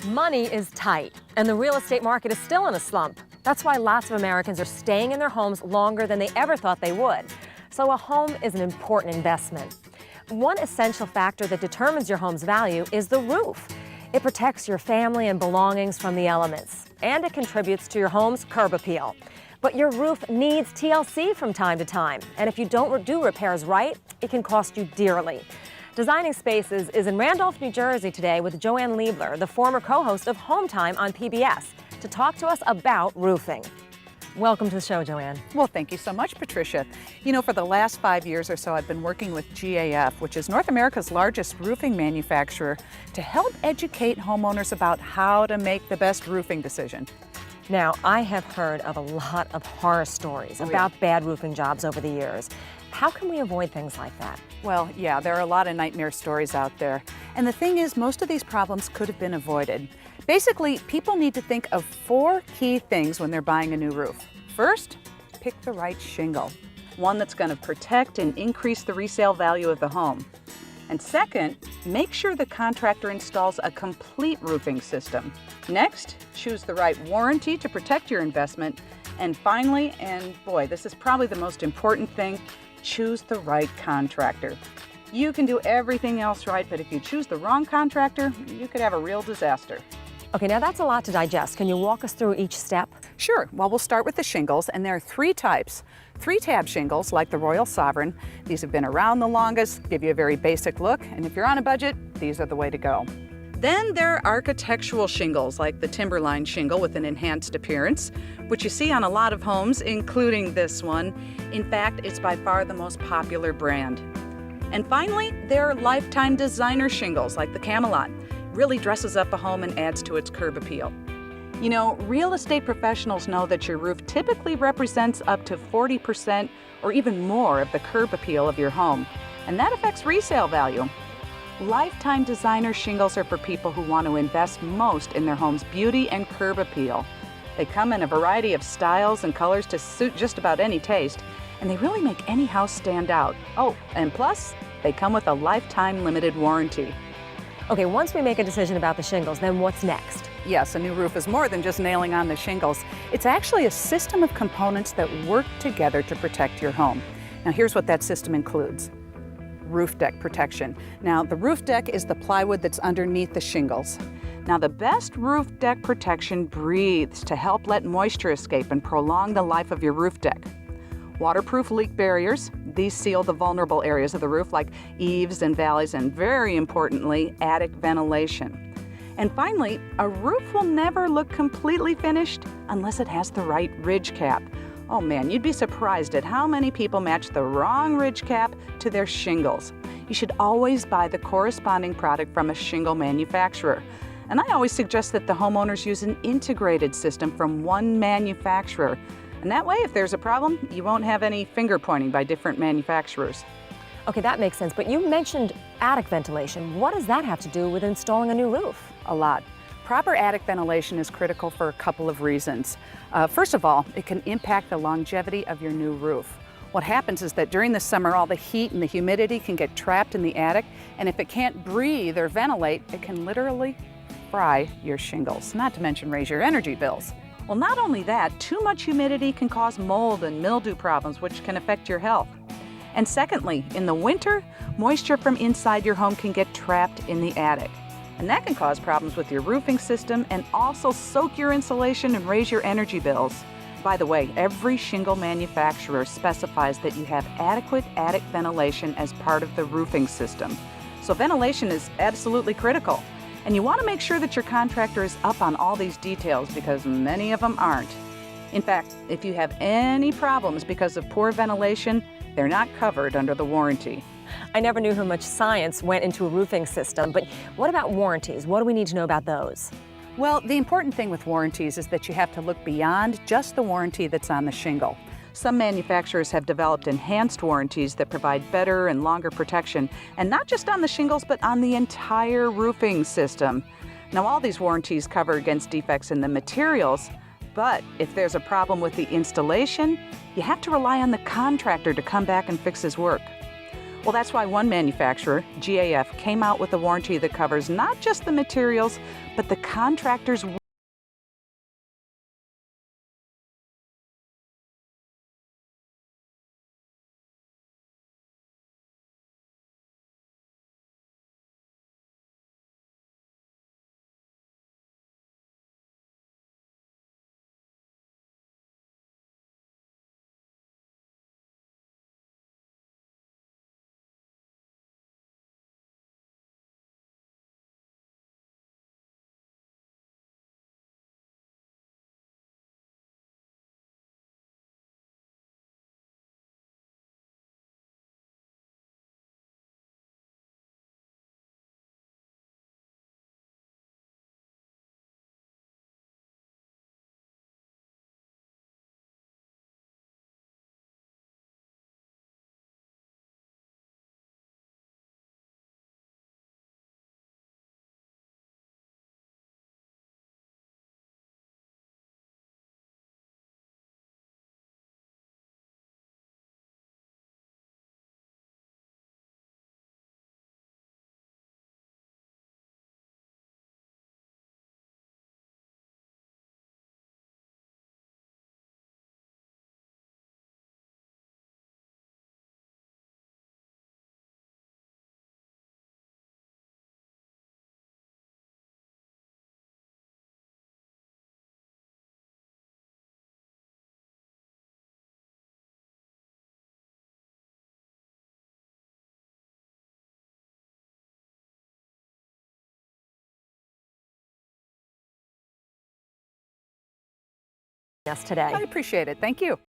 Money is tight, and the real estate market is still in a slump. That's why lots of Americans are staying in their homes longer than they ever thought they would. So a home is an important investment. One essential factor that determines your home's value is the roof. It protects your family and belongings from the elements, and it contributes to your home's curb appeal. But your roof needs TLC from time to time, and if you don't do repairs right, it can cost you dearly. Designing Spaces is in Randolph, New Jersey today with Joanne Liebler, the former co-host of Home Time on PBS, to talk to us about roofing. Welcome to the show, Joanne. Well, thank you so much, Patricia. You know, for the last 5 years or so, I've been working with GAF, which is North America's largest roofing manufacturer, to help educate homeowners about how to make the best roofing decision. Now, I have heard of a lot of horror stories about bad roofing jobs over the years. How can we avoid things like that? Well, yeah, there are a lot of nightmare stories out there. And the thing is, most of these problems could have been avoided. Basically, people need to think of 4 key things when they're buying a new roof. First, pick the right shingle, one that's going to protect and increase the resale value of the home. And second, make sure the contractor installs a complete roofing system. Next, choose the right warranty to protect your investment. And finally, and boy, this is probably the most important thing, choose the right contractor. You can do everything else right, but if you choose the wrong contractor, you could have a real disaster. Okay, now that's a lot to digest. Can you walk us through each step? Sure. Well, we'll start with the shingles, and there are 3 types. 3-tab shingles, like the Royal Sovereign. These have been around the longest, give you a very basic look, and if you're on a budget, these are the way to go. Then there are architectural shingles, like the Timberline shingle with an enhanced appearance, which you see on a lot of homes, including this one. In fact, it's by far the most popular brand. And finally, there are lifetime designer shingles, like the Camelot. Really dresses up a home and adds to its curb appeal. You know, real estate professionals know that your roof typically represents up to 40% or even more of the curb appeal of your home, and that affects resale value. Lifetime designer shingles are for people who want to invest most in their home's beauty and curb appeal. They come in a variety of styles and colors to suit just about any taste, and they really make any house stand out. Oh, and plus, they come with a lifetime limited warranty. Okay, once we make a decision about the shingles, then what's next? Yes, a new roof is more than just nailing on the shingles. It's actually a system of components that work together to protect your home. Now, here's what that system includes. Roof deck protection. Now, the roof deck is the plywood that's underneath the shingles. Now, the best roof deck protection breathes to help let moisture escape and prolong the life of your roof deck. Waterproof leak barriers. These seal the vulnerable areas of the roof like eaves and valleys, and very importantly, attic ventilation. And finally, a roof will never look completely finished unless it has the right ridge cap. Oh man, you'd be surprised at how many people match the wrong ridge cap to their shingles. You should always buy the corresponding product from a shingle manufacturer. And I always suggest that the homeowners use an integrated system from one manufacturer. And that way, if there's a problem, you won't have any finger pointing by different manufacturers. Okay, that makes sense, but you mentioned attic ventilation. What does that have to do with installing a new roof? A lot. Proper attic ventilation is critical for a couple of reasons. First of all, it can impact the longevity of your new roof. What happens is that during the summer, all the heat and the humidity can get trapped in the attic, and if it can't breathe or ventilate, it can literally fry your shingles, not to mention raise your energy bills. Well, not only that, too much humidity can cause mold and mildew problems, which can affect your health. And secondly, in the winter, moisture from inside your home can get trapped in the attic. And that can cause problems with your roofing system and also soak your insulation and raise your energy bills. By the way, every shingle manufacturer specifies that you have adequate attic ventilation as part of the roofing system. So ventilation is absolutely critical. And you want to make sure that your contractor is up on all these details because many of them aren't. In fact, if you have any problems because of poor ventilation, they're not covered under the warranty. I never knew how much science went into a roofing system, but what about warranties? What do we need to know about those? Well, the important thing with warranties is that you have to look beyond just the warranty that's on the shingle. Some manufacturers have developed enhanced warranties that provide better and longer protection, and not just on the shingles, but on the entire roofing system. Now, all these warranties cover against defects in the materials, but if there's a problem with the installation, you have to rely on the contractor to come back and fix his work. Well, that's why one manufacturer, GAF, came out with a warranty that covers not just the materials, but the contractor's us today. I appreciate it. Thank you.